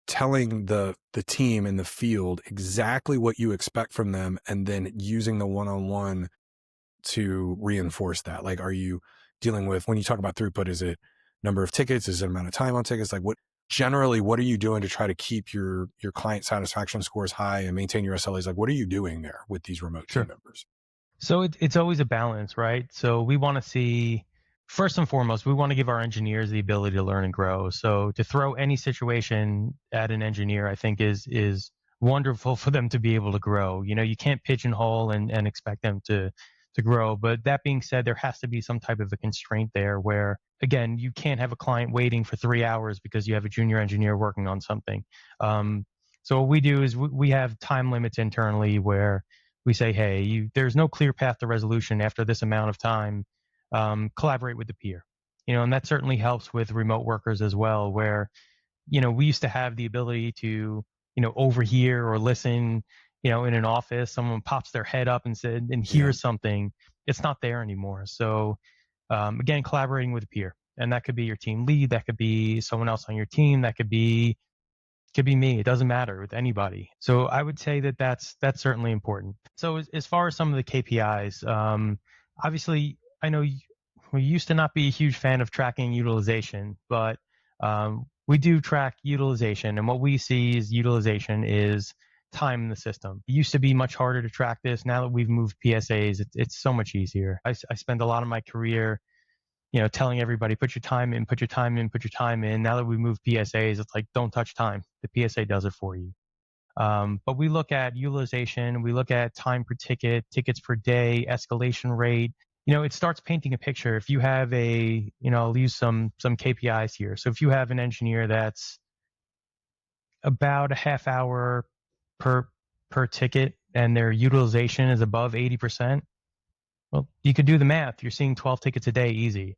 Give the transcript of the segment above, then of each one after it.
telling the team in the field exactly what you expect from them, and then using the one-on-one to reinforce that? Like, are you dealing with, when you talk about throughput, is it number of tickets? Is it amount of time on tickets? Like, what are you doing to try to keep your client satisfaction scores high and maintain your SLAs? Like, what are you doing there with these remote team Sure. members? So it's always a balance, right? So we want to see, first and foremost, we want to give our engineers the ability to learn and grow. So to throw any situation at an engineer, I think is wonderful for them to be able to grow. You can't pigeonhole and expect them to grow. But that being said, there has to be some type of a constraint there where, again, you can't have a client waiting for 3 hours because you have a junior engineer working on something. Um, so what we do is we have time limits internally where we say, hey, there's no clear path to resolution after this amount of time. Collaborate with the peer. And that certainly helps with remote workers as well, where we used to have the ability to overhear or listen. In an office, someone pops their head up and Yeah. hears something. It's not there anymore. So again, collaborating with a peer, and that could be your team lead, that could be someone else on your team, that could be me. It doesn't matter with anybody. So I would say that that's certainly important. So as far as some of the KPIs, obviously I know we used to not be a huge fan of tracking utilization, but we do track utilization, and what we see is utilization is time in the system. It used to be much harder to track this. Now that we've moved PSAs, it's so much easier. I spend a lot of my career telling everybody, put your time in, put your time in, put your time in. Now that we move PSAs, it's like, don't touch time. The PSA does it for you. But we look at utilization, we look at time per ticket, tickets per day, escalation rate. It starts painting a picture. If you have I'll use some KPIs here. So if you have an engineer that's about a half hour per ticket and their utilization is above 80%, well, you could do the math. You're seeing 12 tickets a day easy.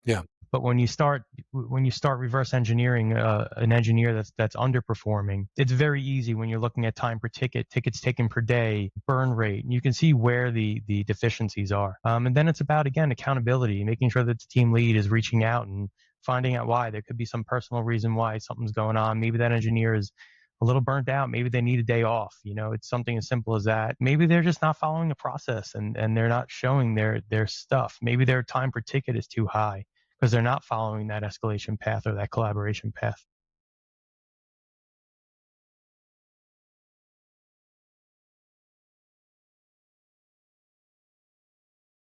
Yeah. But when you start reverse engineering an engineer that's underperforming, it's very easy when you're looking at time per ticket, tickets taken per day, burn rate. You can see where the deficiencies are. And then it's about, again, accountability, making sure that the team lead is reaching out and finding out why. There could be some personal reason why something's going on. Maybe that engineer is a little burnt out. Maybe they need a day off. It's something as simple as that. Maybe they're just not following the process and they're not showing their stuff. Maybe their time per ticket is too high because they're not following that escalation path or that collaboration path.